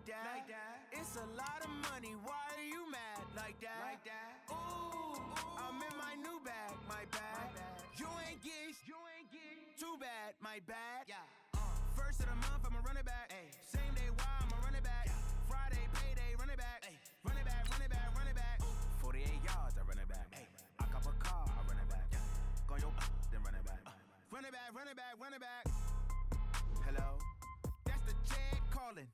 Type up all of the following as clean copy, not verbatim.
that. It's a lot of money, why are you mad like that? Ooh, I'm in my new bag, my bad. You ain't get too bad, my bad. First of the month, I'ma run it back. Same day, why I'ma run it back. Friday, payday, run it back. Run it back, run it back, run it back. 48 yards, I run it back. I cop a car, I run it back. Go yo, then run it back. Run it back, run it back, run it back. Hello? That's the jag calling.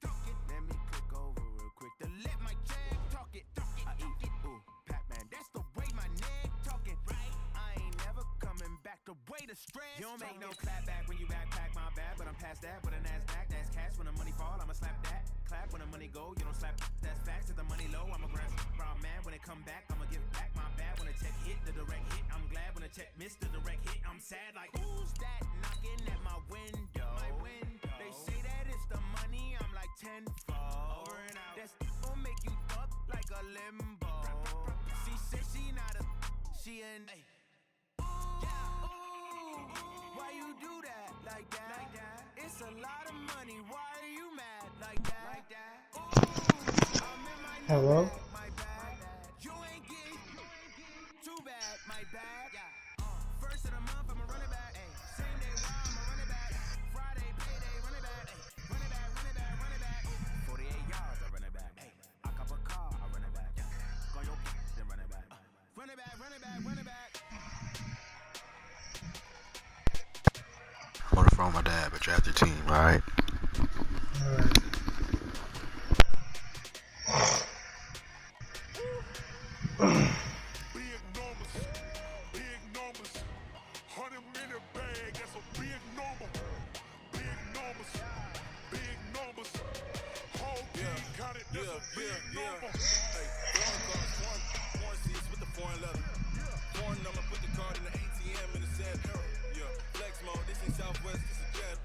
Let me click over real quick to let my jag talk it. I eat it, ooh, Pac-Man. That's the way my neck talking, right? I ain't never coming back. The way the stress. You don't make no clap back when you backpack, my bad, but I'm past that. With a NASDAQ, that's cash. When the money fall, I'ma slap that. Clap when the money go, you don't slap. That's facts. If the money low, I'ma grab brown man. When it come back, I'ma give back my bad. When the check hit, the direct hit. I'm glad when the check missed the direct hit. I'm sad like who's that knocking at my window? They say that it's the money. I'm like tenfold. Over and out. That's gon' make you fuck like a limbo. She said she not a, she an. Why you do that like that? It's a lot of money. Why are you mad like that? Ooh, I'm in my Hello? bag, my bad. You ain't get too bad, my bad. First of the month, I'ma run it back. Same day, why I'ma run it back. Friday, payday, run it back. Run it back, run it back, run it back. 48 yards, I run it back. I cop a car, I run it back. Go yo, then run it back. Run it back, run it back, run it back. I'm on the phone with my dad, but draft your team, alright? Alright. Big numbers, 100 minute bag, that's a big number. Big numbers, whole team got it, that's a big number. Hey, foreign cards, foreign seats with the foreign leather. Foreign number, put the card in the ATM in the sad era. Yeah, flex mode, this ain't Southwest, this is Jet.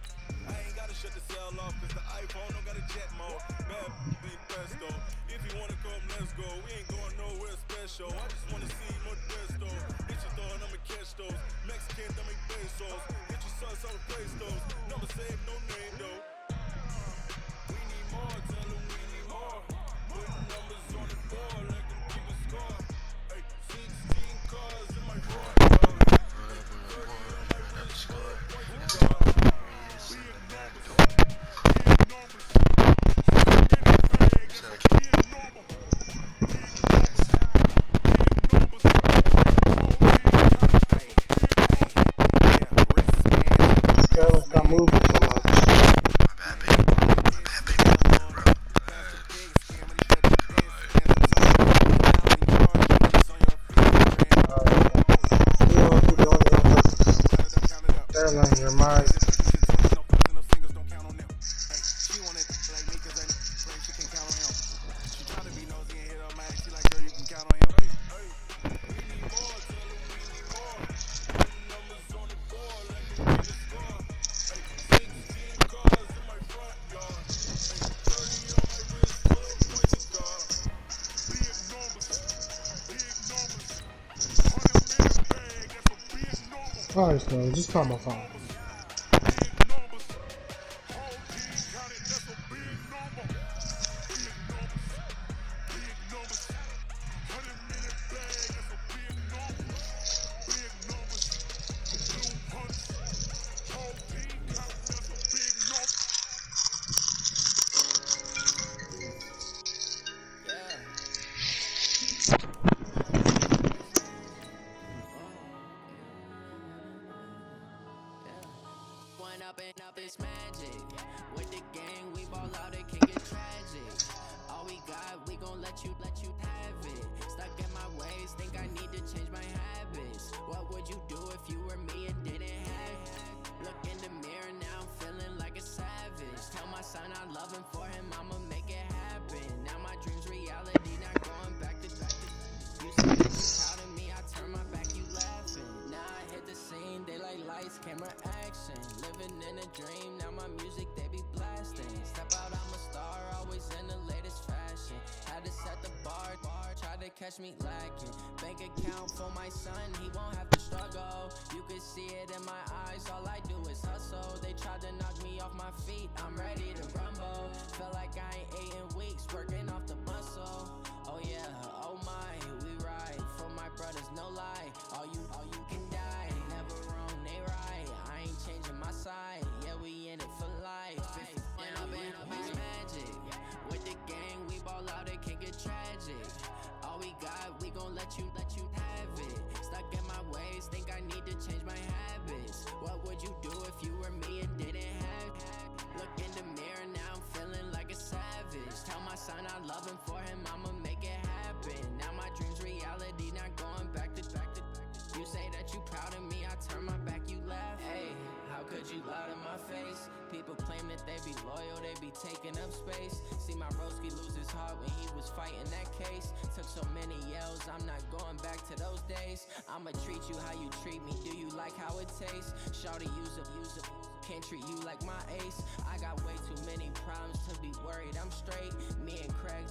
I ain't gotta shut the cell off, cause the iPhone don't got a jet mode. Bad be presto. If you wanna come, let's go. We ain't going nowhere special. I just wanna see Modesto. Hit your thought, I'ma catch those. Mexican, I make pesos. Hit your sons on the play stores. Number saved, no name though. We need more, tell them we need more. Putting numbers on the board like them keep a score. Hey, 16 cars in my front yard. Stop moving so much. My bad, baby, bro. You don't keep going to airline your mind. Alright, so just call my phone. catch me lacking. Bank account for my son, he won't have to struggle. You can see it in my eyes, all I do is hustle. They tried to knock me off my feet, I'm ready to rumble. Feel like I ain't ate in weeks, working off the muscle. Oh yeah, oh my, we ride for my brothers, no lie. All you can die, never wrong, they right. I ain't changing my side, yeah, we in it for life. When I'm in magic, with the gang, we ball out, it can get tragic. All we got, we gon' let you have it. Stuck in my ways, think I need to change my habits. What would you do if you were me and didn't have it? Look in the mirror, now I'm feeling like a savage. Tell my son I love him, for him I'ma make it happen. Now my dream's reality, not going back to. You say that you proud of me, I turn my back, you laugh. Hey, how could you lie to my face? People claim that they be loyal, they be taking up space. See my broski lose his heart when he was fighting that case. Took so many yells, I'm not going back to those days. I'ma treat you how you treat me, do you like how it tastes? Shawty, use it, can't treat you like my ace. I got way too many problems to be worried, I'm straight. Me and Craig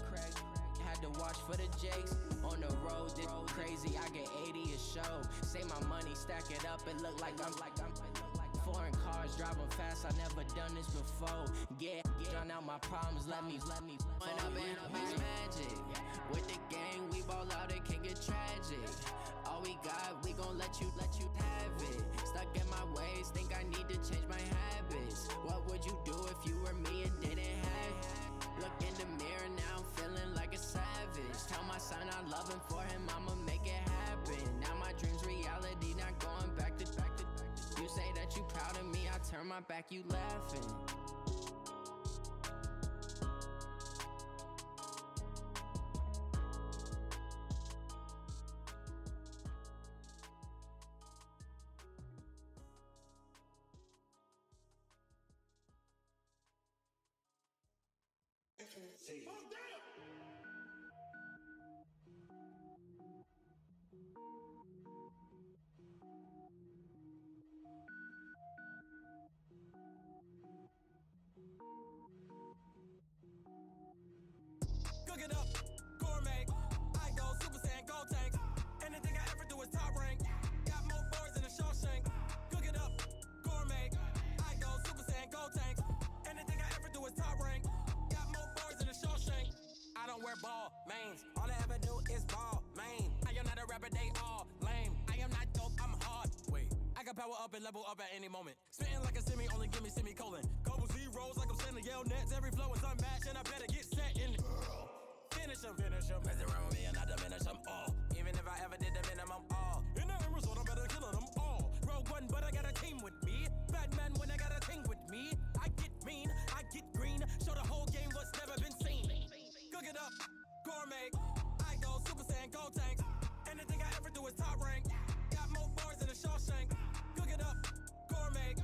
had to watch for the Jakes. On the road, this crazy, I get 80 a show. Say my money, stack it up, it look like I'm foreign cars, driving fast, I never done this before. Get drown out my problems, let me When I'm in magic, with the gang, we ball out, it can get tragic. All we got, we gon' let you have it. Stuck in my ways, think I need to change my habits. What would you do if you were me and didn't have it? Look in the mirror, now I'm feeling like a savage. Tell my son I love him, for him I'ma make it happen. Now my dream's reality, not going back to. You say that you proud of me, I turn my back, you laughing. Cook it up, gourmet. I go Super Saiyan, gold tanks. Anything I ever do is top rank. Got more boards than a Shawshank. Cook it up, gourmet. I go Super Saiyan, gold tanks. Anything I ever do is top rank. Got more boards than a Shawshank. I don't wear ball mains. All I ever do is ball main. I am not a rapper, they all lame. I am not dope, I'm hard. Wait, I can power up and level up at any moment. Spitting like a semi, only give me semicolon. Couple zeros like I'm sending yell nets. Every flow is unmatched and I better get set in. Finish them, mess around with me and I diminish them all. Even if I ever did the minimum all. In the end result, I'm better killing them all. Rogue one, but I got a team with me. Batman when I got a team with me. I get mean, I get green. Show the whole game what's never been seen. Cook it up, gourmet. I go Super Saiyan, gold tanks. Anything I ever do is top rank. Got more boards than a Shawshank. Cook it up, gourmet.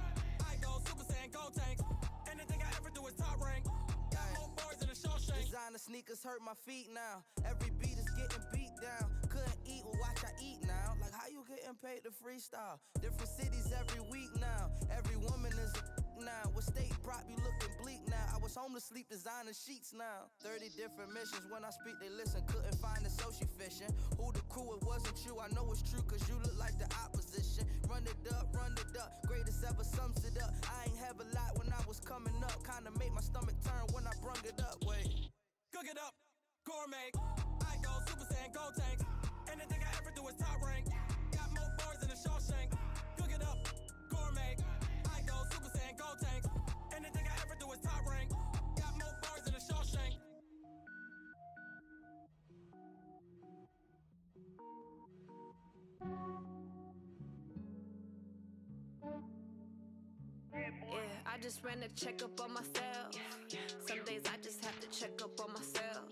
I go Super Saiyan, gold tanks. Anything I ever do is top rank. Got more boards than a Shawshank. Designer sneakers hurt my feet now. Every beat is getting beat down. Couldn't eat, well watch I eat now. Like how you getting paid to freestyle? Different cities every week now. Every woman is a now. With state prop, you looking bleak now. I was home to sleep, designer sheets now. 30 different missions, when I speak they listen. Couldn't find it, so she fishing. Who the crew, it wasn't you. I know it's true, cause you look like the opposition. Run it up, greatest ever sums it up. I ain't have a lot when I was coming up. Kinda made my stomach turn when I brung it up. Wait. Cook it up, gourmet. I go Super Saiyan, gold tanks. Anything I ever do is top rank. Got more boards than a Shawshank. Cook it up, gourmet. I go Super Saiyan, gold tanks. Anything I ever do is top rank. Got more boards than a Shawshank. Yeah, I just ran a checkup on myself. Some days I just have to check up on myself.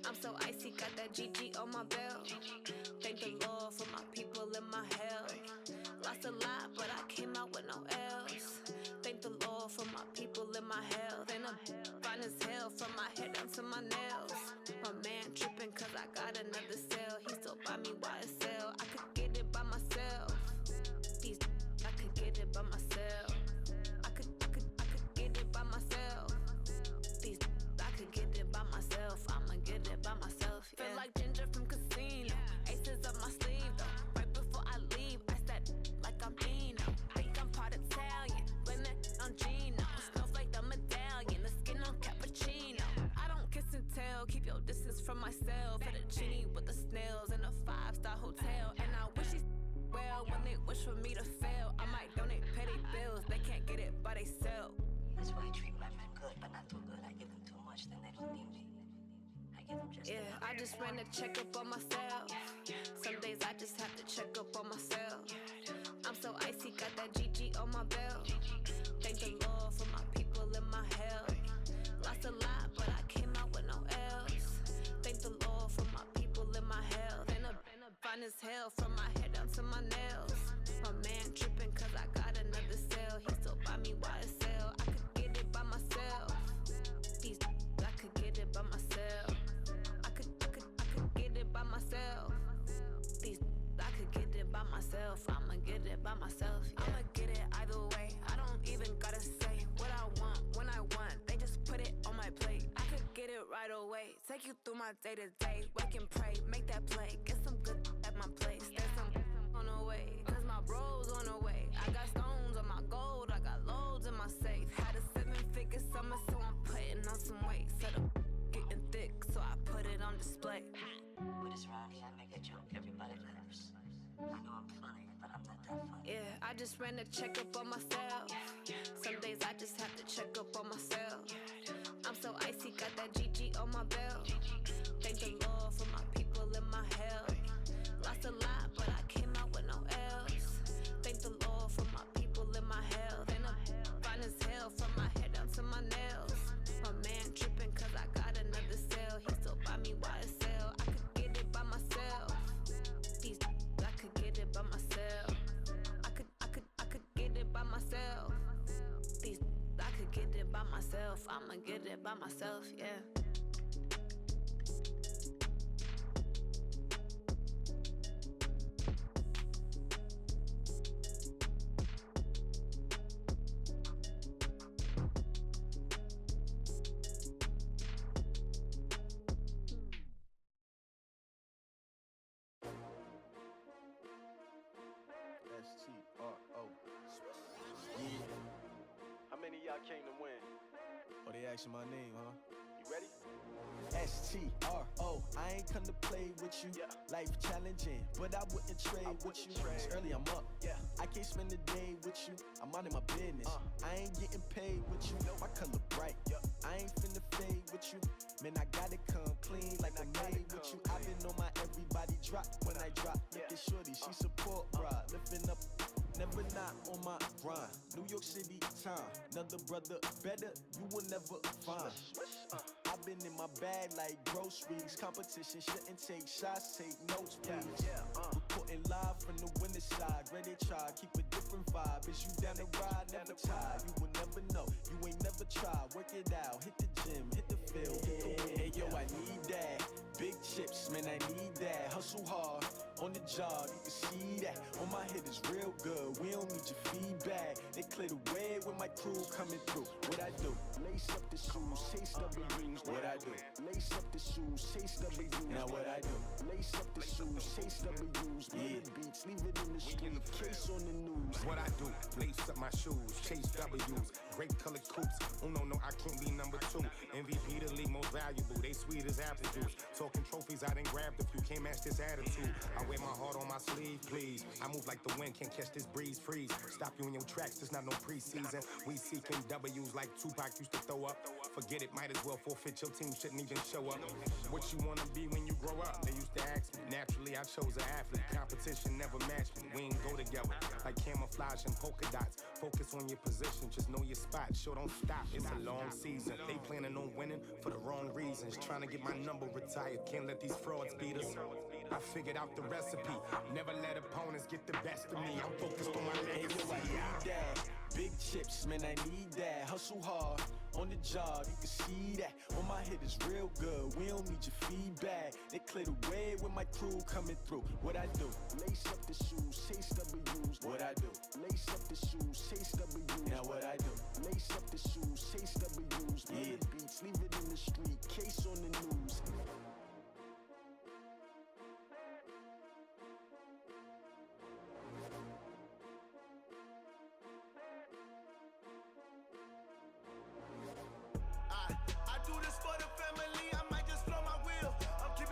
I'm so icy, got that GG on my belt. Thank the Lord for my people and my health. Lost a lot, but I came out with no else. Thank the Lord for my people and my health. And I'm fine as hell from my head down to my nails. My man tripping cause I got another cell. He still buy me YSL. I could get it by myself. These I could get it by myself. I could get it by myself. These I could get it by myself. I'ma get it by myself. Yeah. Feel like Ginger from Casino. myself at a genie with the snails in a 5-star hotel. And I wish these well when they wish for me to fail. I might donate petty bills, they can't get it by they sell. That's why I treat my men good, but not too good. I give them too much, then they don't need me. I give them just enough. I just ran a checkup on myself. Some days I just have to check up on myself. I'm so icy, got that GG on my belt. Thank the Lord for my people in my health. Lost a lot, but I came out with no else. Thank the Lord for my people in my health. And I'm fine as hell from my head down to my nails. My man tripping cause I got another cell. He still buy me YSL. I could get it by myself. These I could get it by myself. I could get it by myself. These I could get it by myself. I'ma get it by myself. I'ma get it either way. I don't even gotta say what I want when I want. They just put it on my plate. I could get it right away. Take you through my day to day. Wake and pray, make that play. Get some good at my place. There's some on the way. Cause my bros on the way. I got stones on my gold. I got loads in my safe. Had a 7-figure summer, so I'm putting on some weight. Set up getting thick, so I put it on display. With this round here, I make a joke. Everybody laughs. I know I'm funny, but I'm not that funny. I just ran a checkup on myself. Some days I just have to check up on myself. I'm so icy, got that GG on my belt. Thank the Lord for my people in my health. Lost a lot, but I came out with no else. Thank the Lord for my people in my health. And I'm fine as hell from my head down to my nails. My man tripping cause I got another cell. He still buy me YSL. I could get it by myself. These I could get it by myself. I could get it by myself. These I could get it by myself. I'ma get it by myself, yeah. S-T-R-O. Yeah. How many of y'all came to win? Oh, they asking my name, huh? You ready? S-T-R-O. I ain't come to play with you. Life challenging, but I wouldn't trade with you. It's early, I'm up. I can't spend the day with you. I'm minding my business. I ain't getting paid with you. My color bright. I ain't finna fade with you. Man, I gotta come clean like I'm made with you. I've been on my everybody drop when I drop. Look at shorty, she support ride. Lifting up, never not on my grind. New York City time, another brother better, you will never find. I've been in my bag like groceries. Competition shouldn't take shots, take notes, please. Reporting live from the winter side. Ready to try, keep a different vibe. Is you down the ride, never tired. You will never know, you ain't never tried. Work it out, hit the gym, hit the field. Hey yo, I need that. Big chips, man, I need that. Hustle hard, on the job, you can see that. On my head is real good, we don't need your feedback. They clear the way with my crew coming through. What I do? Lace up the shoes, chase W's. What I do? Lace up the shoes, chase W's. Now what I do? Lace up the shoes, chase W's. Murder beats, leave it in the street, case on the news. What I do? Lace up my shoes, chase W's. Great colored coops. Oh no, I can't be number 2. MVP the league most valuable. They sweet as apple juice. Talking trophies, I done grabbed a few. Can't match this attitude. I wear my heart on my sleeve, please. I move like the wind, can't catch this breeze. Freeze. Stop you in your tracks. There's not no preseason. We seeking W's like Tupac used to throw up. Forget it, might as well forfeit. Your team shouldn't even show up. What you wanna be when you grow up? They used to ask me. Naturally, I chose an athlete. Competition never matched me. We ain't go together like camouflage and polka dots. Focus on your position, just know your spot. Sure, don't stop. It's a long season. They planning on winning for the wrong reasons. Trying to get my number retired. Can't let these frauds beat us. I figured out the recipe. Never let opponents get the best of me. I'm focused on my legacy. I need that. Big chips, man, I need that. Hustle hard, on the job, you can see that. On my head is real good, we don't need your feedback. They clear the way with my crew coming through. What I do? Lace up the shoes, chase W's. What I do? Lace up the shoes, chase W's. Now what I do? Lace up the shoes, chase W's. Murder beats, leave it in the street, case on the news. I do this for the family, I might just blow my wheel. I'm keeping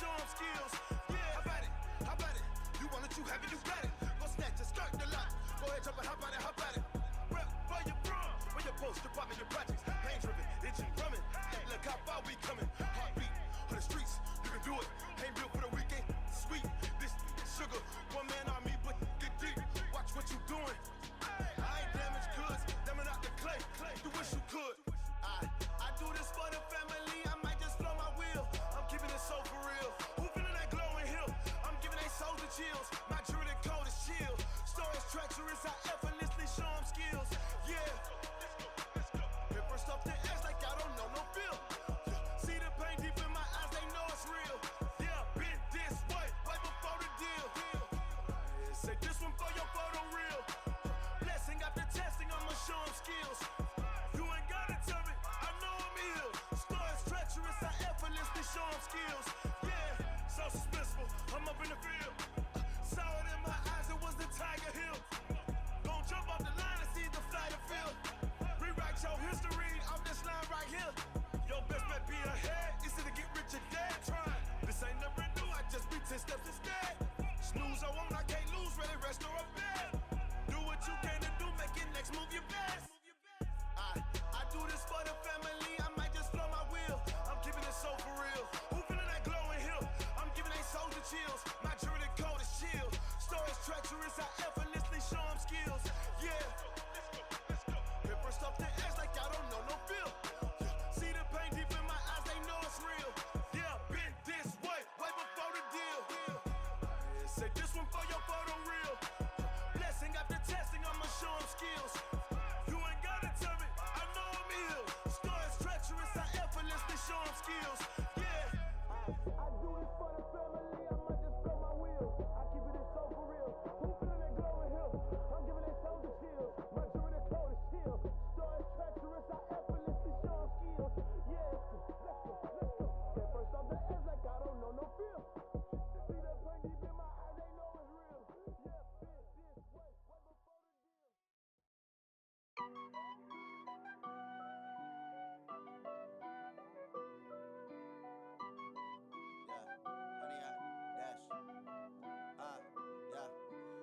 show them skills. Yeah, how about it? How about it? You want it, you have it, you got it. Go snatch it, skirt the lot. Go ahead, jump it, how about it? How about it? Rep where you from? Where your post, your pop, your projects. Pain driven, itching, drumming. Look how far we coming. Heartbeat on the streets, you can do it. Ain't built for the weekend. Sweet, this sugar, one man army, but get deep. Watch what you doing. I ain't damaged goods, damn out the clay. You wish you could. I do this for the family. I might just blow my wheel. I'm keeping it so for real. Who feeling that glowing hill? I'm giving they souls the chills. My jewelry code is chill. Stories treacherous, I effortlessly show them skills. Yeah. Paper stuff the edge like I don't know no feel. See the pain deep in my eyes, they know it's real. Yeah, been this way, way before the deal. Say this one for your photo real. Blessing after testing, I'ma show them skills. You ain't gotta tell me, I know I'm ill. Stories treacherous, I effortlessly show them skills. Yeah, so suspenseful, I'm up in the field. Saw it in my eyes, it was the Tiger Hill. Gon' jump off the line and see the flight of field. Rewrite your history off this line right here. Your best bet be ahead, easy to get rich or dead. Trying, this ain't never new, I just be 10 steps instead. Snooze I won't, I can't lose, ready, rest or up bed. Do what you can to do, make it next move your best. I do this for the family, I might just blow my wheel. I'm keeping it so for real. Who feeling that glowing hill? I'm giving they souls the chills. My jewelry code is chill. Stories treacherous, I effortlessly show them skills. Yeah. Paper stuff the edge like I don't know no feel. See the pain deep in my eyes, they know it's real. Yeah, been this way, way before the deal. Say this one for your photo real. Blessing after testing, I'ma show them skills. You ain't gotta tell me, I know I'm ill. Stories treacherous, I effortlessly show them skills. Yeah. I do this for the family, I might just blow my wheel. I keep it so for real. Who feeling that glowing hill? I'm giving they souls the chills. My jewelry code is chill. Stories treacherous, I effortlessly show them skills. Yeah, let's go. Get first off the edge like I don't know no feel. See that pain deep in my eyes, they know it's real. Yeah, been this way, way before the deal.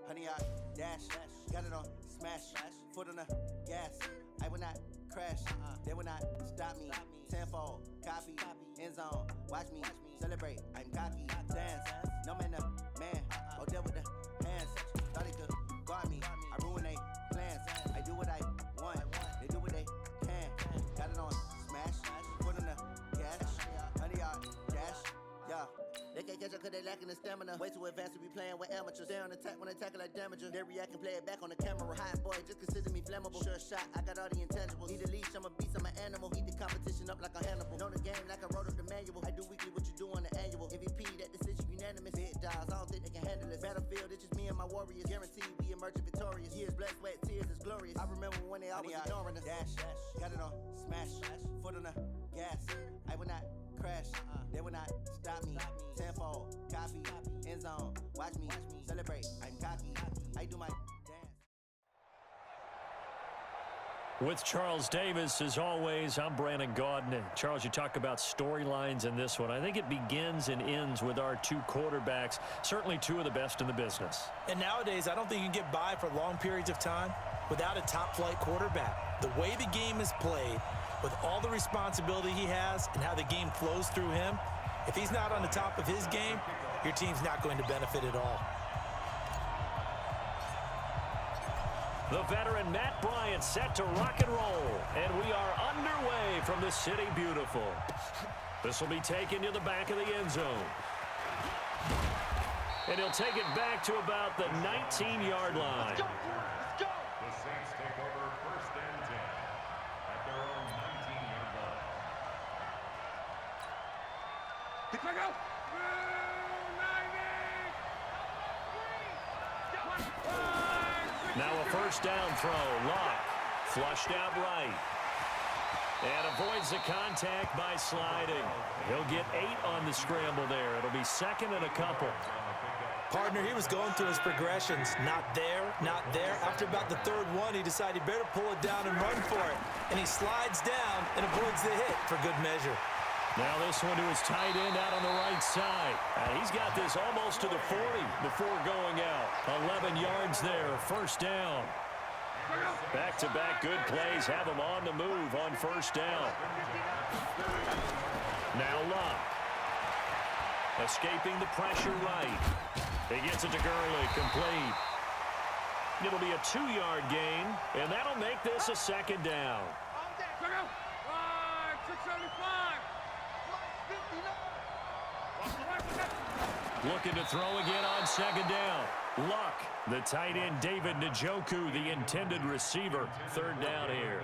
Honey, I dash, got it on smash, foot on the gas. I will not crash, they will not stop me. Tenfold, copy, end zone, watch me celebrate. I'm cocky, dance, no man, man. Oh, deal with the hands. Thought they could guard me. I ruin they plans. I do what I want, they do what they can. Got it on smash, foot on the gas. Honey, I dash, yeah. They can't catch up cause they lacking the stamina. Way too advanced to be playing with amateurs. Stay on attack when they tackle like damager. They react and play it back on the camera. Hot boy, just consider me flammable. Sure shot, I got all the intangibles. Need a leash, I'm a beast, I'm an animal. Eat the competition up like a Hannibal. Know the game like I wrote up the manual. I do weekly what you do on the annual. MVP, that decision unanimous. Big dogs, I don't think they can handle it. Battlefield, it's just me and my warriors. Guaranteed we emerging victorious. Years, blood, sweat, tears, it's glorious. I remember when they always ignoring us. Dash, got it on smash, foot on the gas. I will not crash, they will not stop me. Tenfold, copy, end zone, watch me celebrate. I'm cocky, I do my dance. With Charles Davis, as always, I'm Brandon Gaudin. And Charles, you talk about storylines in this one. I think it begins and ends with our two quarterbacks, certainly two of the best in the business. And nowadays, I don't think you can get by for long periods of time without a top-flight quarterback. The way the game is played, with all the responsibility he has and how the game flows through him, if he's not on the top of his game, your team's not going to benefit at all. The veteran Matt Bryant set to rock and roll, and we are underway from the City Beautiful. This will be taken to the back of the end zone. And he'll take it back to about the 19-yard line. The Saints take over first and 10 at their own 19-yard line. Pick back out. Now a first down throw. Locke flushed out right. And avoids the contact by sliding. He'll get 8 on the scramble there. It'll be second and a couple. Partner, he was going through his progressions. Not there, not there. After about the third one, he decided better pull it down and run for it. And he slides down and avoids the hit for good measure. Now this one to his tight end out on the right side. He's got this almost to the 40 before going out. 11 yards there, first down. Back-to-back good plays have him on the move on first down. Now Locke. Escaping the pressure right. He gets it to Gurley, complete. It'll be a 2-yard gain, and that'll make this a second down. Looking to throw again on second down. Luck, the tight end David Njoku, the intended receiver. Third down here.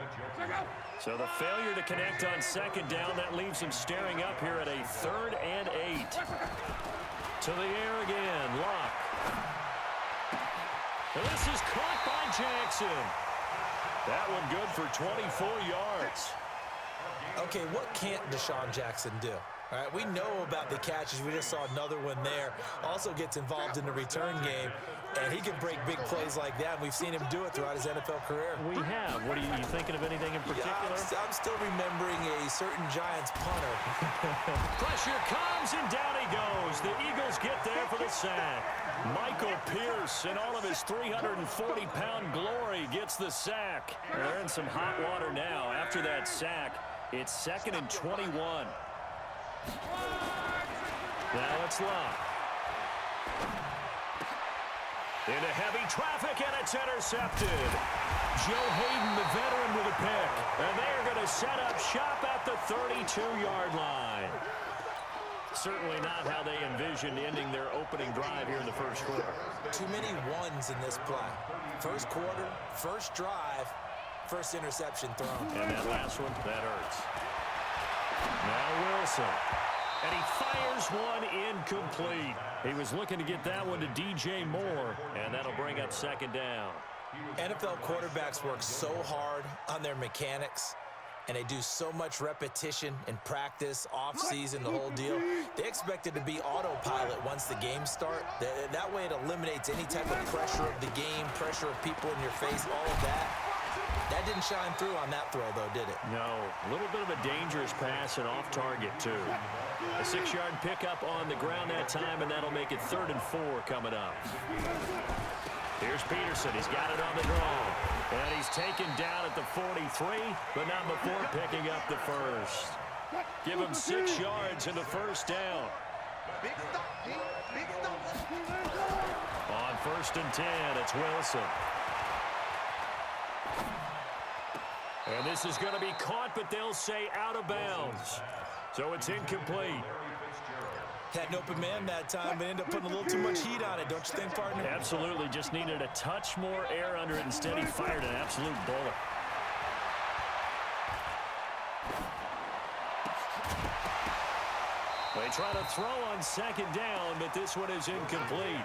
So the failure to connect on second down, that leaves him staring up here at a 3rd and 8. To the air again, Luck. And this is caught by Jackson. That one good for 24 yards. Okay, what can't Deshaun Jackson do? All right, we know about the catches. We just saw another one there. Also gets involved in the return game, and he can break big plays like that. We've seen him do it throughout his NFL career. We have. What are you thinking of anything in particular? Yeah, I'm still remembering a certain Giants punter. Pressure comes, and down he goes. The Eagles get there for the sack. Michael Pierce, in all of his 340-pound glory, gets the sack. They're in some hot water now. After that sack, it's 2nd and 21. Now it's Locke. Into heavy traffic, and it's intercepted. Joe Hayden, the veteran, with a pick. And they're going to set up shop at the 32-yard line. Certainly not how they envisioned ending their opening drive here in the first quarter. Too many ones in this play. First quarter, first drive, first interception thrown. And that last one, that hurts. Now Wilson. And he fires one incomplete. He was looking to get that one to DJ Moore, and that'll bring up second down. NFL quarterbacks work so hard on their mechanics, and they do so much repetition and practice, off-season, the whole deal. They expect it to be autopilot once the games start. That way it eliminates any type of pressure of the game, pressure of people in your face, all of that. That didn't shine through on that throw, though, did it? No. A little bit of a dangerous pass and off target, too. A 6-yard pickup on the ground that time, and that'll make it 3rd and 4 coming up. Here's Peterson. He's got it on the draw. And he's taken down at the 43, but not before picking up the first. Give him 6 yards into first down. On 1st and 10, it's Wilson. And this is going to be caught, but they'll say out of bounds. So it's incomplete. Had an open man that time, but ended up putting a little too much heat on it, don't you think, partner? Absolutely. Just needed a touch more air under it. Instead, he fired an absolute bullet. They try to throw on second down, but this one is incomplete.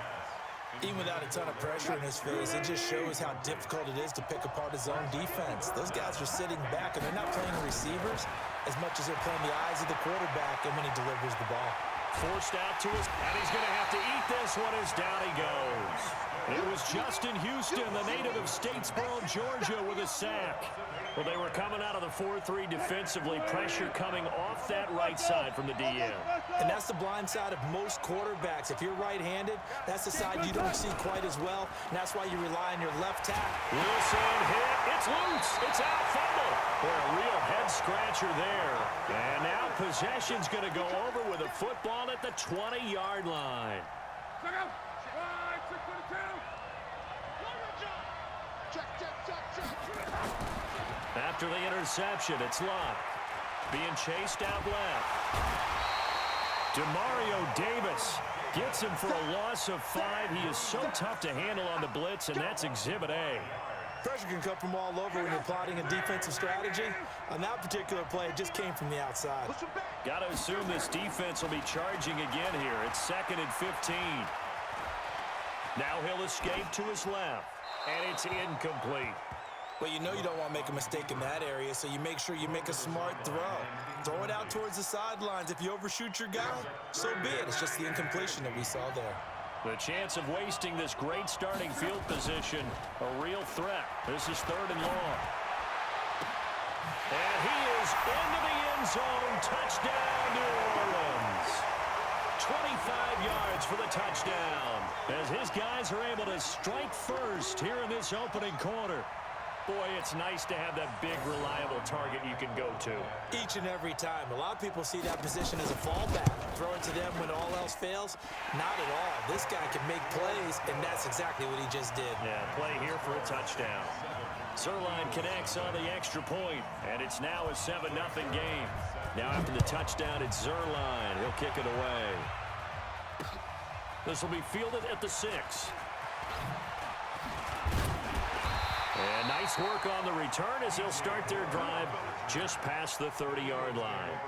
Even without a ton of pressure in his face, it just shows how difficult it is to pick apart his own defense. Those guys are sitting back, and they're not playing receivers as much as they're playing the eyes of the quarterback and when he delivers the ball. Forced out to his, and he's going to have to eat this one as down he goes. It was Justin Houston, the native of Statesboro, Georgia, with a sack. Well, they were coming out of the 4-3 defensively. Pressure coming off that right side from the DM. And that's the blind side of most quarterbacks. If you're right-handed, that's the side you don't see quite as well, and that's why you rely on your left tackle. Wilson hit. It's loose. It's out. Fumble. Boy, a real head-scratcher there. And now possession's going to go over with a football at the 20-yard line. After the interception, it's Locke. Being chased out left. Demario Davis gets him for a loss of 5. He is so tough to handle on the blitz, and that's Exhibit A. Pressure can come from all over when you're plotting a defensive strategy. On that particular play, it just came from the outside. Got to assume this defense will be charging again here. It's 2nd and 15. Now he'll escape to his left, and it's incomplete. Well, you know you don't want to make a mistake in that area, so you make sure you make a smart throw. Throw it out towards the sidelines. If you overshoot your guy, so be it. It's just the incompletion that we saw there. The chance of wasting this great starting field position, a real threat. This is 3rd and long. And he is into the end zone. Touchdown, New Orleans. 25 yards for the touchdown as his guys are able to strike first here in this opening quarter. Boy, it's nice to have that big, reliable target you can go to. Each and every time. A lot of people see that position as a fallback. Throw it to them when all else fails. Not at all. This guy can make plays, and that's exactly what he just did. Yeah, play here for a touchdown. Zerline connects on the extra point, and it's now a 7-0 game. Now after the touchdown, it's Zerline. He'll kick it away. This will be fielded at the 6. And nice work on the return as they'll start their drive just past the 30-yard line.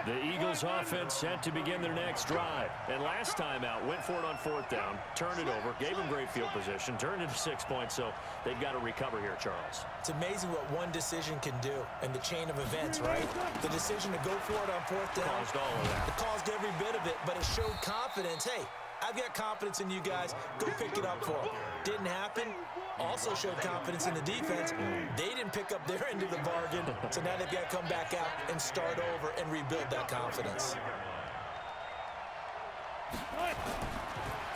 The Eagles offense set to begin their next drive. And last time out, went for it on 4th down, turned it over, gave them great field position, turned it to 6 points, so they've got to recover here, Charles. It's amazing what one decision can do in the chain of events, right? The decision to go for it on 4th down. Caused all of that. It caused every bit of it, but it showed confidence. Hey, I've got confidence in you guys. Go pick it up for them. Didn't happen. Also showed confidence in the defense. They didn't pick up their end of the bargain, so now they've got to come back out and start over and rebuild that confidence.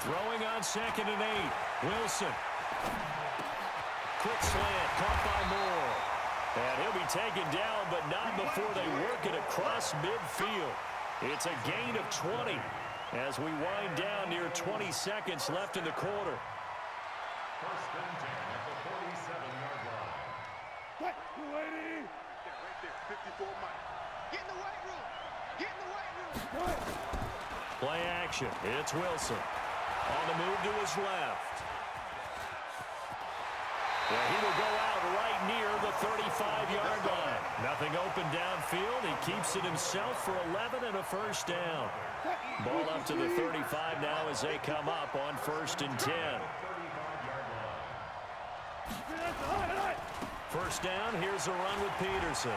Throwing on 2nd and 8. Wilson. Quick slant, caught by Moore. And he'll be taken down, but not before they work it across midfield. It's a gain of 20 as we wind down near 20 seconds left in the quarter. First and 10 at the 47-yard line. What? You ready? Yeah, right there. 54 Mike. Get in the weight room. Get in the weight room. Play action. It's Wilson. On the move to his left. Yeah, he will go out right near the 35-yard line. Nothing open downfield. He keeps it himself for 11 and a first down. Ball up to the 35 now as they come up on 1st and 10. First down, here's a run with Peterson.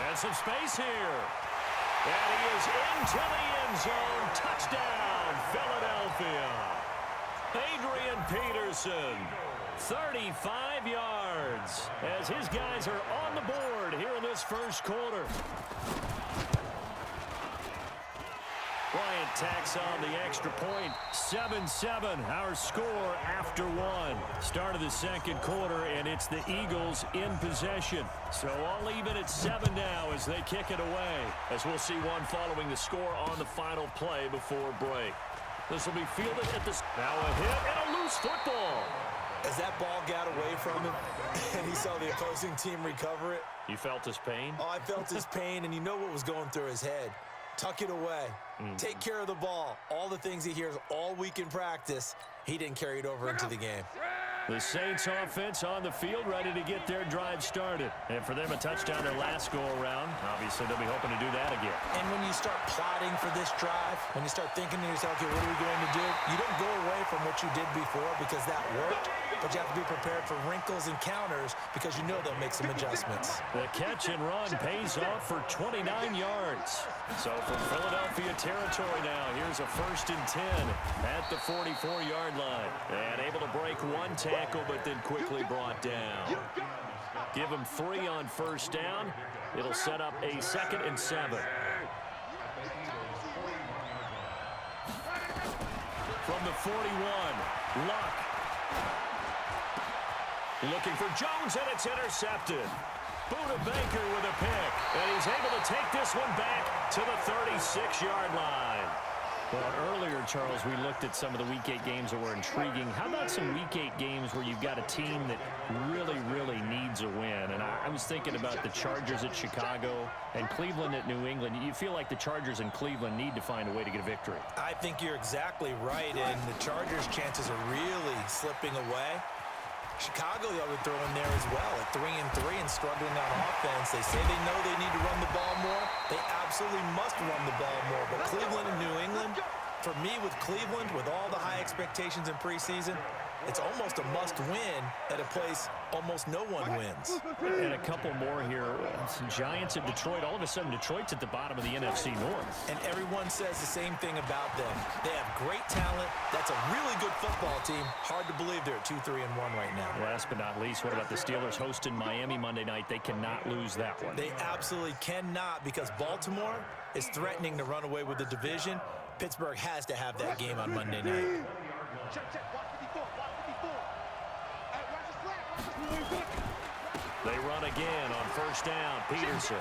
And some space here. And he is into the end zone. Touchdown, Philadelphia. Adrian Peterson, 35 yards, as his guys are on the board here in this first quarter. Bryant tacks on the extra point. 7-7, our score after 1. Start of the second quarter, and it's the Eagles in possession. So all even at 7 now as they kick it away, as we'll see one following the score on the final play before break. This will be fielded at the... Now a hit and a loose football. As that ball got away from him and he saw the opposing team recover it. You felt his pain? Oh, I felt his pain, and you know what was going through his head. Tuck it away. Take care of the ball. All the things he hears all week in practice, he didn't carry it over into the game. The Saints offense on the field, ready to get their drive started. And for them, a touchdown their last go-around. Obviously, they'll be hoping to do that again. And when you start plotting for this drive, when you start thinking to yourself, okay, what are we going to do? You don't go away from what you did before because that worked, but you have to be prepared for wrinkles and counters because you know they'll make some adjustments. The catch and run pays off for 29 yards. So from Philadelphia territory now, here's a 1st and 10 at the 44-yard line. And able to break one tackle, but then quickly brought down. Give him 3 on 1st down. It'll set up a 2nd and 7. From the 41, Luck. Looking for Jones, and it's intercepted. Buda Baker with a pick, and he's able to take this one back to the 36-yard line. Well, earlier, Charles, we looked at some of the Week 8 games that were intriguing. How about some Week 8 games where you've got a team that really, really needs a win? And I was thinking about the Chargers at Chicago and Cleveland at New England. You feel like the Chargers and Cleveland need to find a way to get a victory. I think you're exactly right, and the Chargers' chances are really slipping away. Chicago, I would throw in there as well at 3-3 and struggling on offense. They say they know they need to run the ball more. They absolutely must run the ball more. But Cleveland and New England, for me with Cleveland, with all the high expectations in preseason, it's almost a must-win at a place almost no one wins. And a couple more here. Some Giants at Detroit. All of a sudden, Detroit's at the bottom of the NFC North. And everyone says the same thing about them. They have great talent. That's a really good football team. Hard to believe they're at 2-3-1 right now. Last but not least, what about the Steelers hosting Miami Monday night? They cannot lose that one. They absolutely cannot, because Baltimore is threatening to run away with the division. Pittsburgh has to have that game on Monday night. Check, watch 54, watch 54. Hey, watch his flag, They run again on first down. Peterson.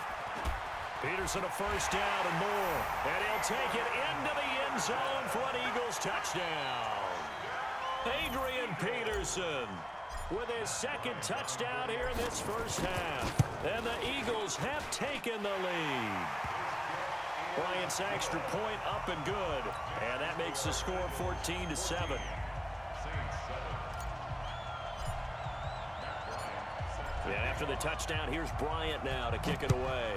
Peterson a first down and more. And he'll take it into the end zone for an Eagles touchdown. Adrian Peterson with his second touchdown here in this first half. And the Eagles have taken the lead. Bryant's extra point up and good. And that makes the score 14-7. And after the touchdown, here's Bryant now to kick it away.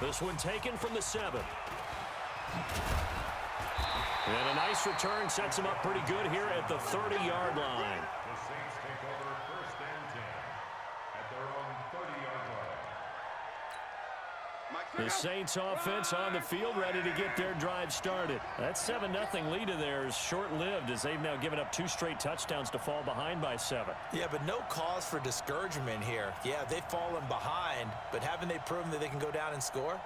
This one taken from the 7. And a nice return sets him up pretty good here at the 30-yard line. The Saints take over first and 10 at their own 30-yard line. The Saints offense on the field, ready to get their drive started. That 7-0 lead of theirs short-lived, as they've now given up 2 straight touchdowns to fall behind by 7. Yeah, but no cause for discouragement here. Yeah, they've fallen behind, but haven't they proven that they can go down and score?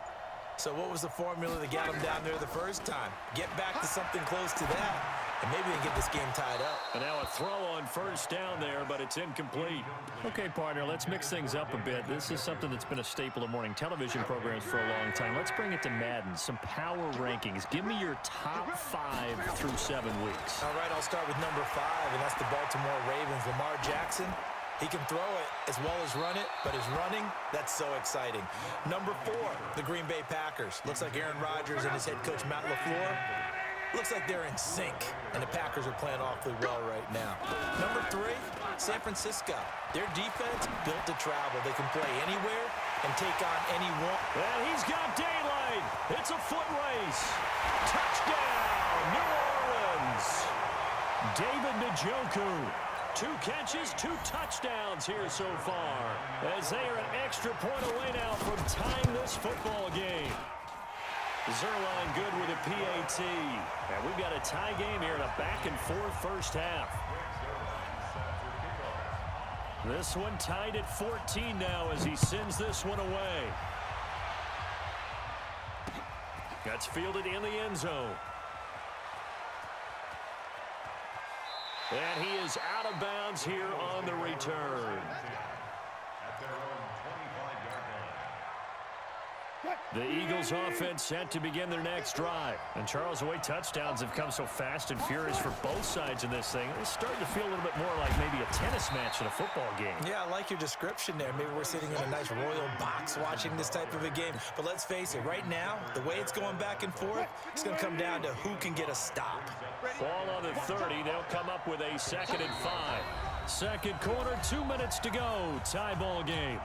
So what was the formula that got them down there the first time? Get back to something close to that, and maybe they can get this game tied up. And now a throw on first down there, but it's incomplete. Okay, partner, let's mix things up a bit. This is something that's been a staple of morning television programs for a long time. Let's bring it to Madden, some power rankings. Give me your top 5 through 7 weeks. All right, I'll start with number 5, and that's the Baltimore Ravens. Lamar Jackson. He can throw it as well as run it, but his running, that's so exciting. Number 4, the Green Bay Packers. Looks like Aaron Rodgers and his head coach, Matt LaFleur, looks like they're in sync, and the Packers are playing awfully well right now. Number 3, San Francisco. Their defense built to travel. They can play anywhere and take on anyone. And he's got daylight. It's a foot race. Touchdown, New Orleans. David Njoku. 2 catches, 2 touchdowns here so far, as they are an extra point away now from tying this football game. Zerline good with a PAT. And we've got a tie game here in a back-and-forth first half. This one tied at 14 now as he sends this one away. That's fielded in the end zone. And he is out of bounds here on the return. At their own 25-yard line. The Eagles offense set to begin their next drive. And Charles, the way touchdowns have come so fast and furious for both sides in this thing, it's starting to feel a little bit more like maybe a tennis match in a football game. Yeah, I like your description there. Maybe we're sitting in a nice royal box watching this type of a game. But let's face it, right now, the way it's going back and forth, it's going to come down to who can get a stop. Ball on the 30. They'll come up with a 2nd and 5. Second quarter, 2 minutes to go. Tie ball game.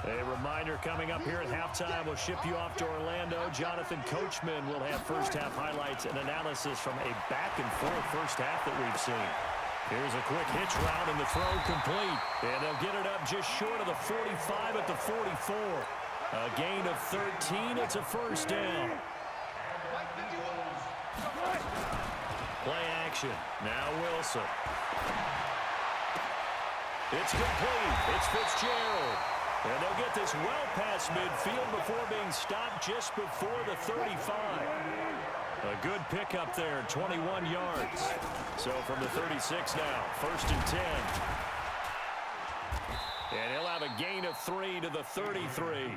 A reminder coming up here at halftime. We'll ship you off to Orlando. Jonathan Coachman will have first half highlights and analysis from a back-and-forth first half that we've seen. Here's a quick hitch route and the throw complete. And they'll get it up just short of the 45 at the 44. A gain of 13. It's a first down. Play action. Now Wilson. It's complete. It's Fitzgerald. And they'll get this well past midfield before being stopped just before the 35. A good pickup there, 21 yards. So from the 36 now, 1st and 10. And he'll have a gain of 3 to the 33.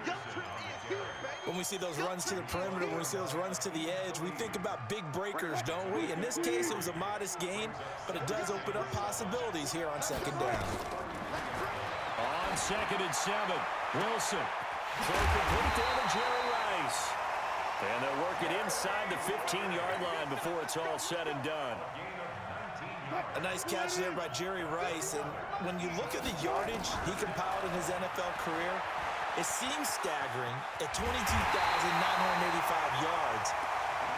When we see those runs to the perimeter, when we see those runs to the edge, we think about big breakers, don't we? In this case, it was a modest gain, but it does open up possibilities here on 2nd down. On 2nd and 7, Wilson. Throw complete down to Jerry Rice. And they'll work it inside the 15-yard line before it's all said and done. A nice catch there by Jerry Rice. And when you look at the yardage he compiled in his NFL career, it seems staggering at 22,985 yards.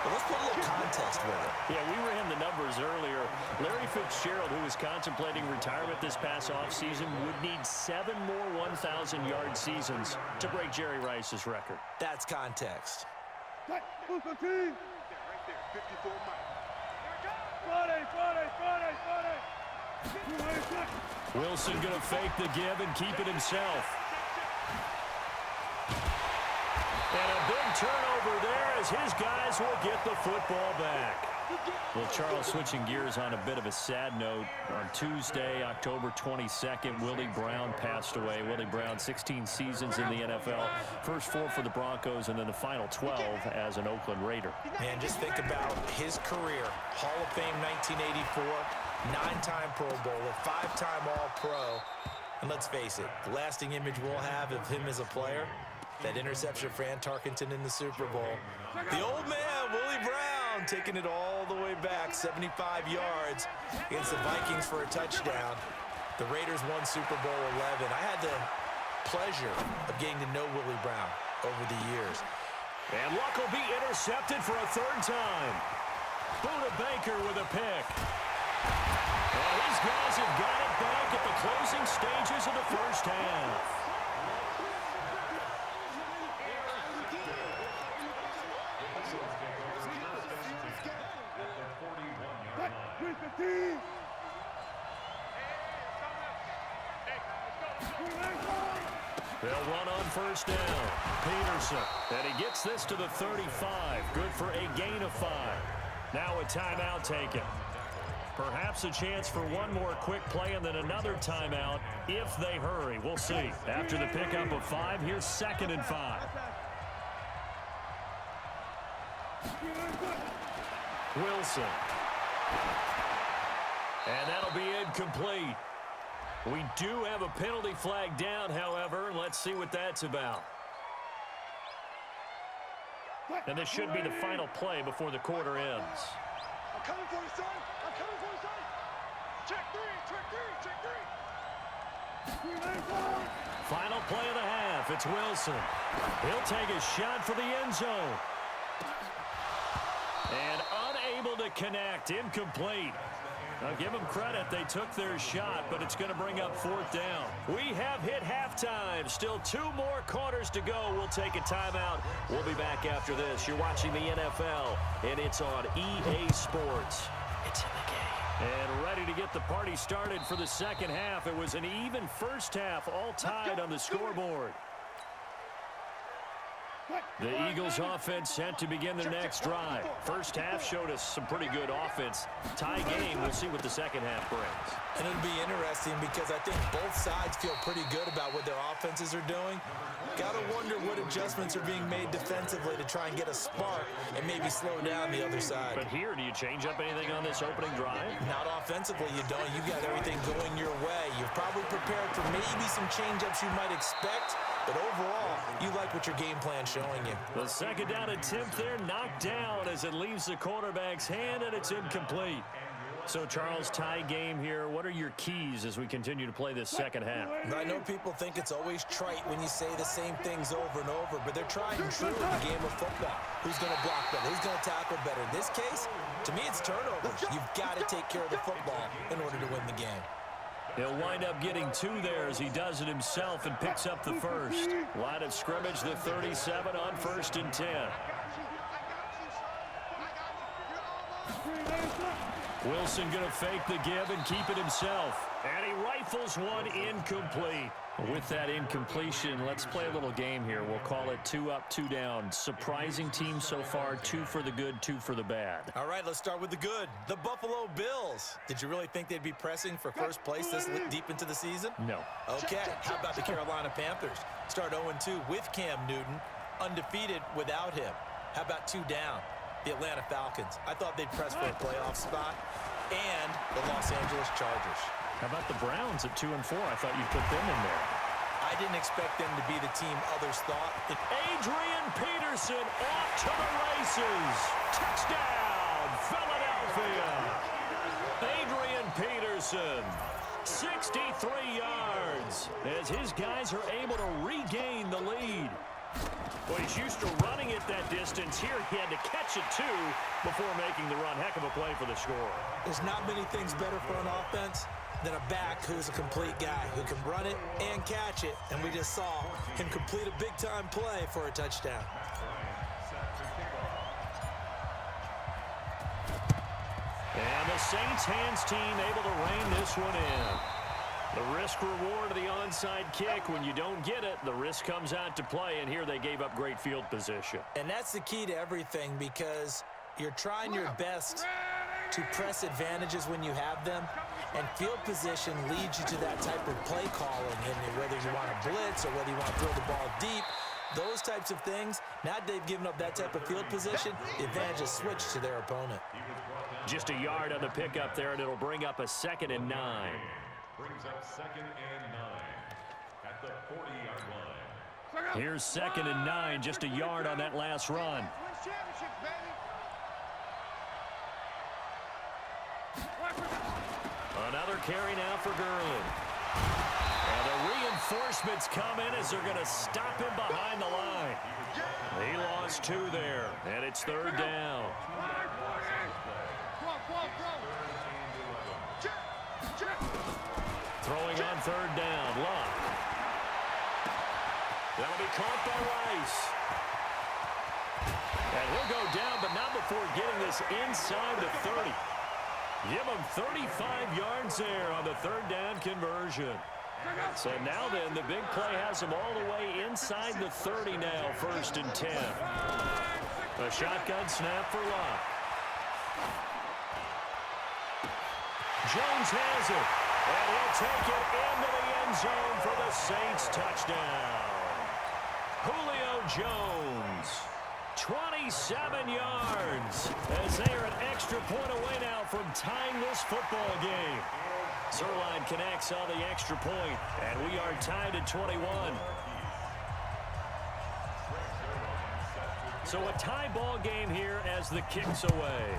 But let's put a little context with it. Yeah, we ran the numbers earlier. Larry Fitzgerald, who was contemplating retirement this past offseason, would need 7 more 1,000-yard seasons to break Jerry Rice's record. That's context. Right there, 54 Mike. Wilson going to fake the give and keep it himself. And a big turnover there as his guys will get the football back. Well, Charles, switching gears on a bit of a sad note. On Tuesday, October 22nd, Willie Brown passed away. Willie Brown, 16 seasons in the NFL. First 4 for the Broncos and then the final 12 as an Oakland Raider. Man, just think about his career. Hall of Fame 1984, 9-time Pro Bowler, 5-time All-Pro. And let's face it, the lasting image we'll have of him as a player, that interception of Fran Tarkenton in the Super Bowl. The old man, Willie Brown, taking it all the way back, 75 yards against the Vikings for a touchdown. The Raiders won Super Bowl 11. I had the pleasure of getting to know Willie Brown over the years. And Luck will be intercepted for a 3rd time. Buda Baker with a pick. And these guys have got it back at the closing stages of the first half. They'll run on first down. Peterson, and he gets this to the 35. Good for a gain of 5. Now a timeout taken. Perhaps a chance for one more quick play and then another timeout if they hurry. We'll see. After the pickup of 5, here's 2nd and 5. Wilson. And that'll be incomplete. We do have a penalty flag down, however. Let's see what that's about. And this should be the final play before the quarter ends. I'm coming for you, son. I'm coming for you, son. Check 3, check 3, check 3. Final play of the half. It's Wilson. He'll take a shot for the end zone. And unable to connect. Incomplete. I'll give them credit. They took their shot, but it's going to bring up 4th down. We have hit halftime. Still 2 more quarters to go. We'll take a timeout. We'll be back after this. You're watching the NFL, and it's on EA Sports. It's in the game. And ready to get the party started for the second half. It was an even first half, all tied on the scoreboard. The Eagles offense set to begin their next drive. First half showed us some pretty good offense. Tie game. We'll see what the second half brings. And it'll be interesting because I think both sides feel pretty good about what their offenses are doing. Got to wonder what adjustments are being made defensively to try and get a spark and maybe slow down the other side. But here, do you change up anything on this opening drive? Not offensively, you don't. You've got everything going your way. You've probably prepared for maybe some change-ups you might expect. But overall, you like what your game plan's showing you. The second down attempt there knocked down as it leaves the quarterback's hand, and it's incomplete. So, Charles, tie game here. What are your keys as we continue to play this second half? I know people think it's always trite when you say the same things over and over, but they're trying true in the game of football. Who's going to block better? Who's going to tackle better? In this case, to me, it's turnovers. You've got to take care of the football in order to win the game. He'll wind up getting 2 there as he does it himself and picks up the first. Line of scrimmage, the 37 on 1st and 10. Wilson going to fake the give and keep it himself. And he rifles one incomplete. With that incompletion, let's play a little game here. We'll call it 2 up, 2 down. Surprising team so far, 2 for the good, 2 for the bad. All right, let's start with the good. The Buffalo Bills. Did you really think they'd be pressing for first place this deep into the season? No. Okay, how about the Carolina Panthers? Start 0-2 with Cam Newton, undefeated without him. How about 2 down? The Atlanta Falcons. I thought they'd press for a playoff spot. And the Los Angeles Chargers. How about the Browns at 2-4? I thought you'd put them in there. I didn't expect them to be the team others thought. Adrian Peterson off to the races. Touchdown, Philadelphia. Adrian Peterson, 63 yards, as his guys are able to regain the lead. Well, he's used to running it that distance. Here he had to catch it, too, before making the run. Heck of a play for the score. There's not many things better for an offense than a back who's a complete guy who can run it and catch it. And we just saw him complete a big-time play for a touchdown. And the Saints hands team able to rein this one in. The risk-reward of the onside kick. When you don't get it, the risk comes out to play, and here they gave up great field position. And that's the key to everything, because you're trying your best to press advantages when you have them, and field position leads you to that type of play calling, and whether you want to blitz or whether you want to throw the ball deep, those types of things. Now they've given up that type of field position, the advantage is switched to their opponent. Just a yard on the pickup there, and it'll bring up a 2nd and 9. Brings up 2nd and 9 at the 40-yard line. Here's 2nd and 9, just a yard on that last run. Another carry now for Gurley. And the reinforcements come in as they're going to stop him behind the line. He lost 2 there, and it's 3rd down. Throwing on 3rd down, Luck. That'll be caught by Rice. And he'll go down, but not before getting this inside the 30. Give him 35 yards there on the 3rd down conversion. So now then, the big play has him all the way inside the 30 now, 1st and 10. A shotgun snap for Luck. Jones has it, and he'll take it into the end zone for the Saints touchdown. Julio Jones, 27 yards, as they are an extra point away now from tying this football game. Zerline connects on the extra point, and we are tied at 21. So a tie ball game here as the kick's away.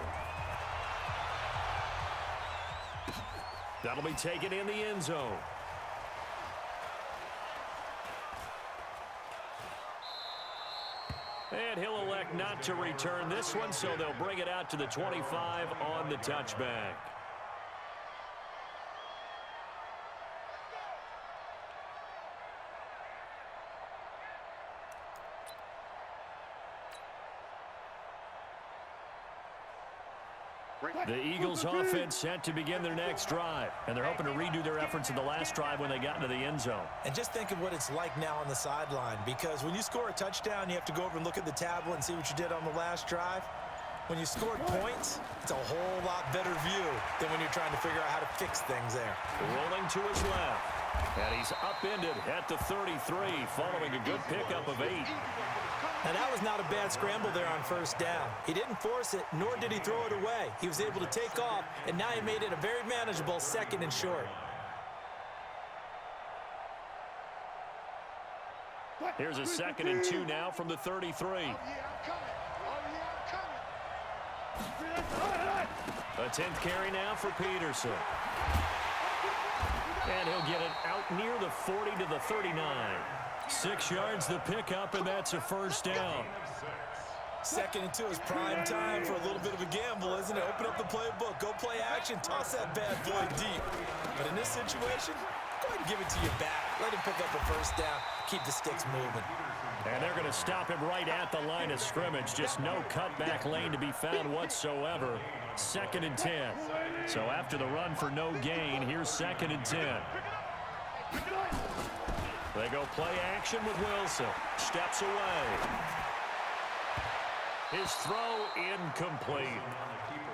That'll be taken in the end zone. And he'll elect not to return this one, so they'll bring it out to the 25 on the touchback. The Eagles offense set to begin their next drive, and they're hoping to redo their efforts in the last drive when they got into the end zone. And just think of what it's like now on the sideline, because when you score a touchdown, you have to go over and look at the tablet and see what you did on the last drive. When you scored points, it's a whole lot better view than when you're trying to figure out how to fix things there. Rolling to his left, and he's upended at the 33, following a good pickup of 8. Now, that was not a bad scramble there on 1st down. He didn't force it, nor did he throw it away. He was able to take off, and now he made it a very manageable 2nd and short. Here's a 2nd and 2 now from the 33. A 10th carry now for Peterson. And he'll get it out near the 40 to the 39. 6 yards the pickup, and that's a 1st down. 2nd and 2 is prime time for a little bit of a gamble, isn't it? Open up the playbook, go play action, toss that bad boy deep. But in this situation, go ahead and give it to your back. Let him pick up a 1st down, keep the sticks moving. And they're going to stop him right at the line of scrimmage. Just no cutback lane to be found whatsoever. 2nd and 10. So after the run for no gain, here's 2nd and 10. They go play action with Wilson. Steps away. His throw incomplete.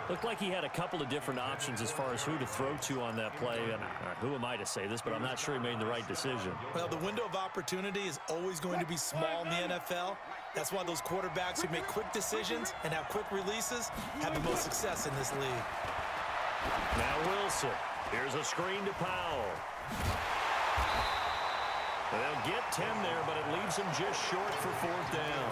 Looked like he had a couple of different options as far as who to throw to on that play. And who am I to say this, but I'm not sure he made the right decision. Well, the window of opportunity is always going to be small in the NFL. That's why those quarterbacks who make quick decisions and have quick releases have the most success in this league. Now Wilson. Here's a screen to Powell. They'll get 10 there, but it leaves him just short for 4th down.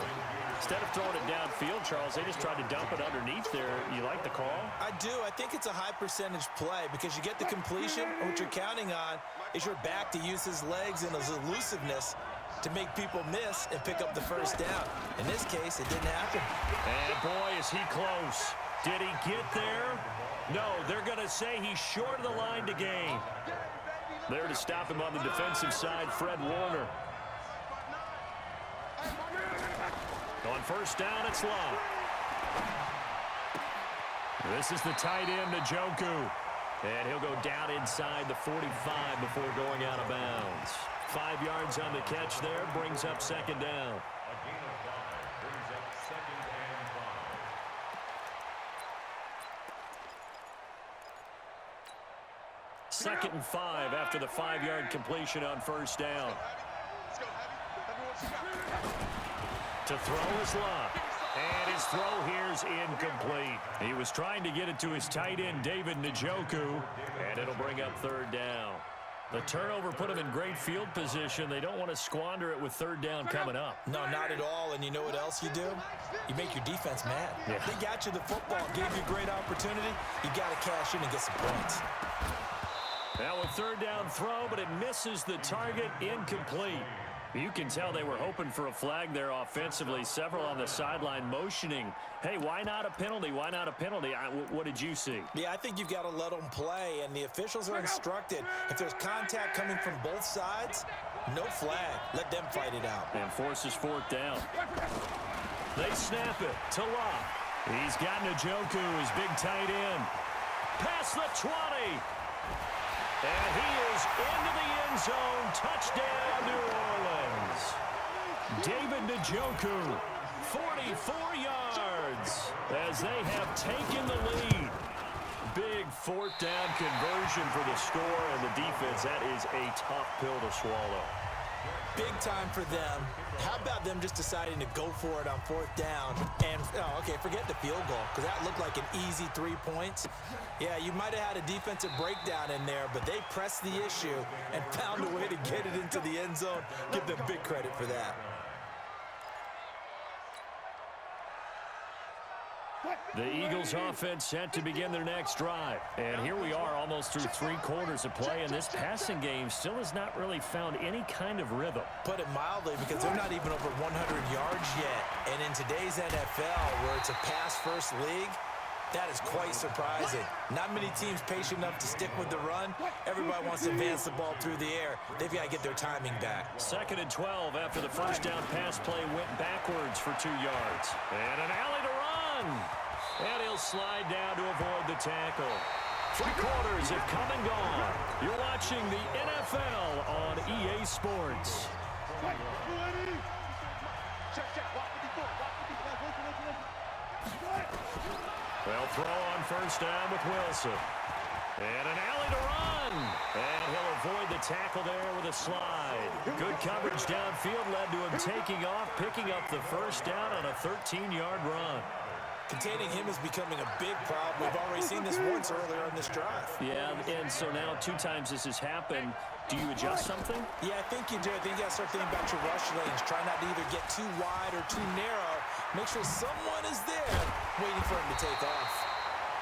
Instead of throwing it downfield, Charles, they just tried to dump it underneath there. You like the call? I do. I think it's a high percentage play because you get the completion, and what you're counting on is your back to use his legs and his elusiveness to make people miss and pick up the first down. In this case, it didn't happen. And boy, is he close. Did he get there? No, they're going to say he's short of the line to gain. There to stop him on the defensive side, Fred Warner. On first down, it's Locke. This is the tight end, Njoku. And he'll go down inside the 45 before going out of bounds. 5 yards on the catch there, brings up second down. A gain of 5 brings up 2nd and 5. 2nd and 5 after the 5-yard completion on first down. To throw is Locke. And his throw here's incomplete. He was trying to get it to his tight end, David Njoku, and it'll bring up third down. The turnover put him in great field position. They don't want to squander it with third down coming up. No, not at all. And you know what else you do? You make your defense mad. Yeah. They got you the football, gave you a great opportunity. You got to cash in and get some points. Now a third down throw, but it misses the target, incomplete. You can tell they were hoping for a flag there offensively. Several on the sideline motioning, hey, why not a penalty? Why not a penalty? What did you see? Yeah, I think you've got to let them play, and the officials are instructed. If there's contact coming from both sides, no flag. Let them fight it out. And forces fourth down. They snap it to Locke. He's got Njoku, his big tight end. Past the 20. And he is into the end zone. Touchdown, New Orleans. David Njoku, 44 yards as they have taken the lead. Big fourth down conversion for the score, and the defense, that is a tough pill to swallow. Big time for them. How about them just deciding to go for it on fourth down? And, okay, forget the field goal, because that looked like an easy 3 points. Yeah, you might have had a defensive breakdown in there, but they pressed the issue and found a way to get it into the end zone. Give them big credit for that. The Eagles offense set to begin their next drive. And here we are almost through 3 quarters of play, and this passing game still has not really found any kind of rhythm. Put it mildly, because they're not even over 100 yards yet. And in today's NFL, where it's a pass-first league, that is quite surprising. Not many teams patient enough to stick with the run. Everybody wants to advance the ball through the air. They've got to get their timing back. 2nd and 12 after the first down pass play went backwards for 2 yards. And an alley to run. And he'll slide down to avoid the tackle. 3 quarters have come and gone. You're watching the NFL on EA Sports. They'll throw on first down with Wilson. And an alley to run. And he'll avoid the tackle there with a slide. Good coverage downfield led to him taking off, picking up the first down on a 13-yard run. Containing him is becoming a big problem. We've already seen this once earlier in this drive. Yeah, and so now 2 times this has happened. Do you adjust something? Yeah, I think you do. I think you got to start thinking about your rush lanes. Try not to either get too wide or too narrow. Make sure someone is there waiting for him to take off.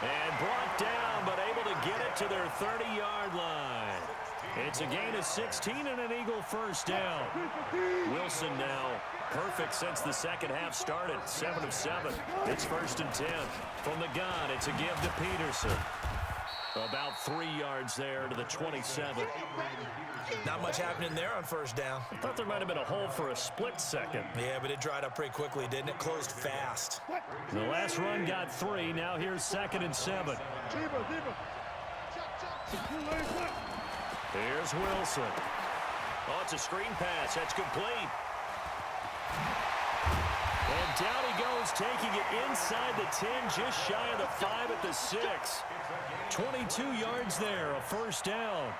And brought down, but able to get it to their 30-yard line. It's a gain of 16 and an Eagle first down. Wilson now perfect since the second half started. 7 of 7. It's 1st and 10. From the gun, it's a give to Peterson. About 3 yards there to the 27. Not much happening there on first down. I thought there might have been a hole for a split second. Yeah, but it dried up pretty quickly, didn't it? Closed fast. The last run got 3. Now here's 2nd and 7. Here's Wilson. Oh, it's a screen pass. That's complete. And down he goes, taking it inside the 10, just shy of the 5 at the 6. 22 yards there, a first down.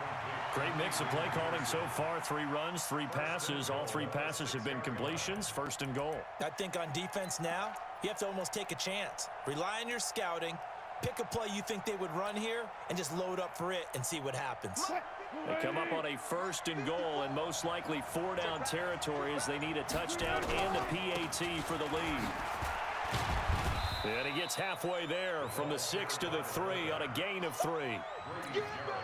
Great mix of play calling so far. 3 runs, 3 passes. All 3 passes have been completions. 1st and goal. I think on defense now, you have to almost take a chance. Rely on your scouting. Pick a play you think they would run here and just load up for it and see what happens. They come up on a 1st and goal and most likely 4-down territory as they need a touchdown and a PAT for the lead. And he gets halfway there from the 6 to the 3 on a gain of 3.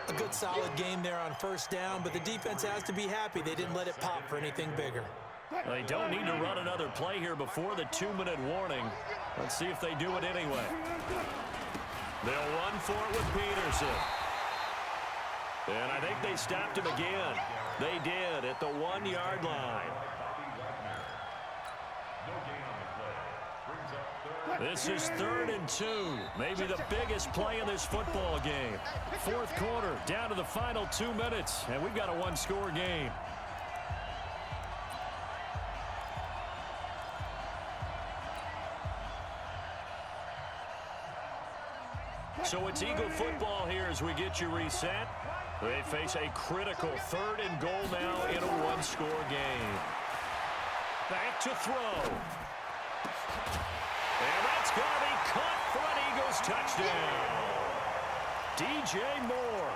A good solid game there on first down, but the defense has to be happy they didn't let it pop for anything bigger. They don't need to run another play here before the 2-minute warning. Let's see if they do it anyway. They'll run for it with Peterson. And I think they stopped him again. They did at the 1-yard line. This is 3rd and 2. Maybe the biggest play in this football game. 4th quarter, down to the final 2 minutes, and we've got a 1-score game. So it's Eagle football here as we get you reset. They face a critical 3rd and goal now in a 1-score game. Back to throw. And that's going to be caught for an Eagles touchdown. DJ Moore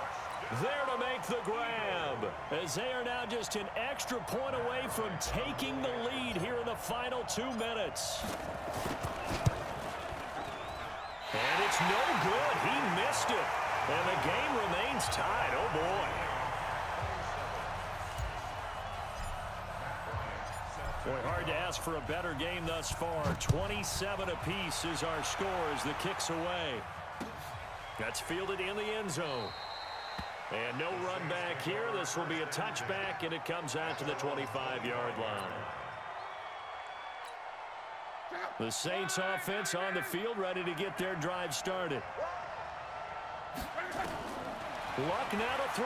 there to make the grab, as they are now just an extra point away from taking the lead here in the final 2 minutes. And it's no good. He missed it. And the game remains tied. Oh, boy. Boy, hard to ask for a better game thus far. 27 apiece is our score as the kick's away. That's fielded in the end zone. And no run back here. This will be a touchback, and it comes out to the 25-yard line. The Saints offense on the field, ready to get their drive started. Luck now to throw.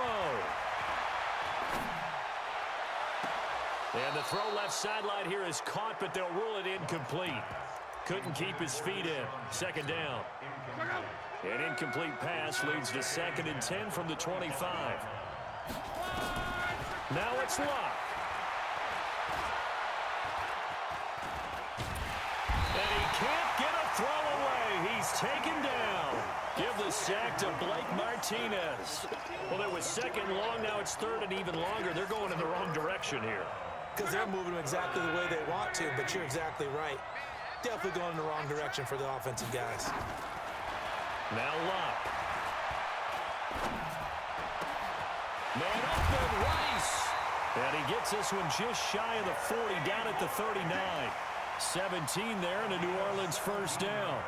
And the throw left sideline here is caught, but they'll rule it incomplete. Couldn't keep his feet in. 2nd down. An incomplete pass leads to 2nd and 10 from the 25. Now it's Luck. And he can't get a throw away. He's taken down. Give the sack to Blake Martinez. Well, it was 2nd and long. Now it's 3rd and even longer. They're going in the wrong direction here. Because they're moving exactly the way they want to, but you're exactly right. Definitely going in the wrong direction for the offensive guys. Now Luck. Man open, Rice. And he gets this one just shy of the 40, down at the 39. 17 there and a New Orleans first down.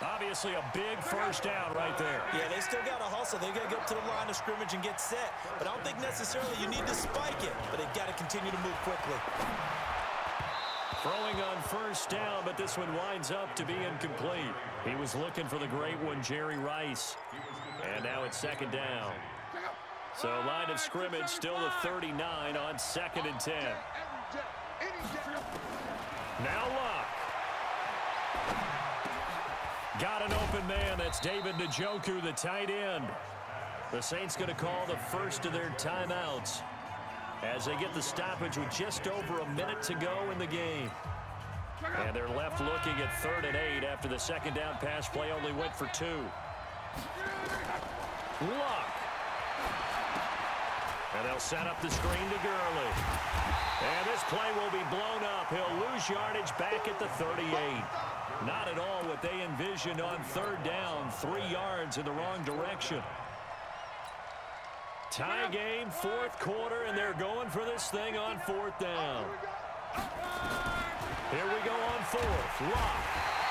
Obviously a big first down right there. Yeah, they still got to hustle. They got to get to the line of scrimmage and get set. But I don't think necessarily you need to spike it. But they've got to continue to move quickly. Throwing on first down, but this one winds up to be incomplete. He was looking for the great one, Jerry Rice. And now it's 2nd down. So line of scrimmage still the 39 on 2nd and 10. Now Luck. Got an open man. That's David Njoku, the tight end. The Saints going to call the first of their timeouts as they get the stoppage with just over a minute to go in the game. And they're left looking at 3rd and 8 after the 2nd down pass play only went for 2. Luck. And they'll set up the screen to Gurley. And this play will be blown up. He'll lose yardage back at the 38. Not at all what they envisioned on 3rd down. 3 yards in the wrong direction. Tie game, 4th quarter, and they're going for this thing on 4th down. Here we go on 4th. Luck.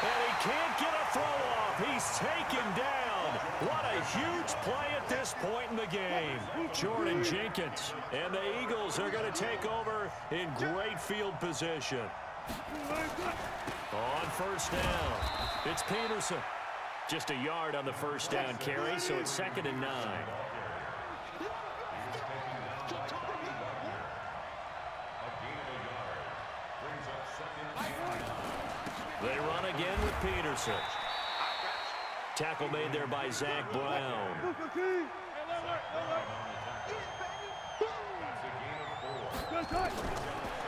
And he can't get a throw off. He's taken down. What a huge play at this point in the game. Jordan Jenkins. And the Eagles are going to take over in great field position. On first down, it's Peterson. Just a yard on the first down carry, so it's 2nd and 9. They run again with Peterson. Tackle made there by Zach Brown.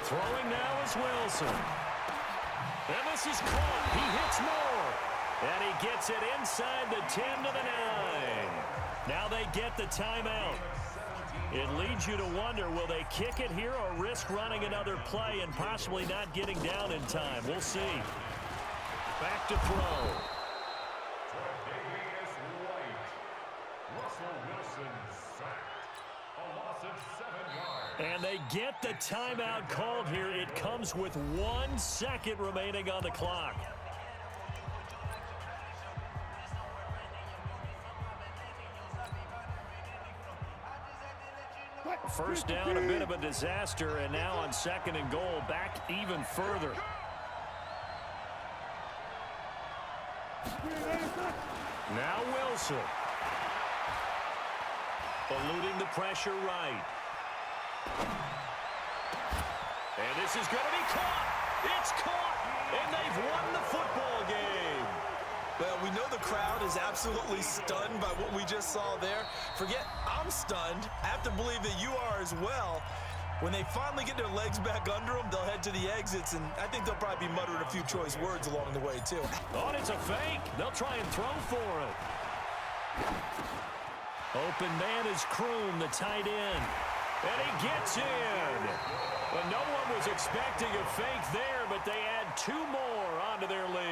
Throwing now is Wilson. And this is caught. He hits Moore. And he gets it inside the 10 to the 9. Now they get the timeout. It leads you to wonder, will they kick it here or risk running another play and possibly not getting down in time? We'll see. Back to throw. Tre'Davious White. Russell Wilson sacked. A loss of 7 yards. And they get the timeout called here. It comes with 1 second remaining on the clock. First down, a bit of a disaster, and now on 2nd and goal, back even further. Now Wilson. Eluding the pressure right. And this is going to be caught. It's caught, and they've won the football game. Well, we know the crowd is absolutely stunned by what we just saw there. Forget I'm stunned. I have to believe that you are as well. When they finally get their legs back under them, they'll head to the exits, and I think they'll probably be muttering a few choice words along the way, too. Oh, and it's a fake. They'll try and throw for it. Open man is Kroon, the tight end. And he gets in. Well, no one was expecting a fake there, but they add 2 more onto their lead.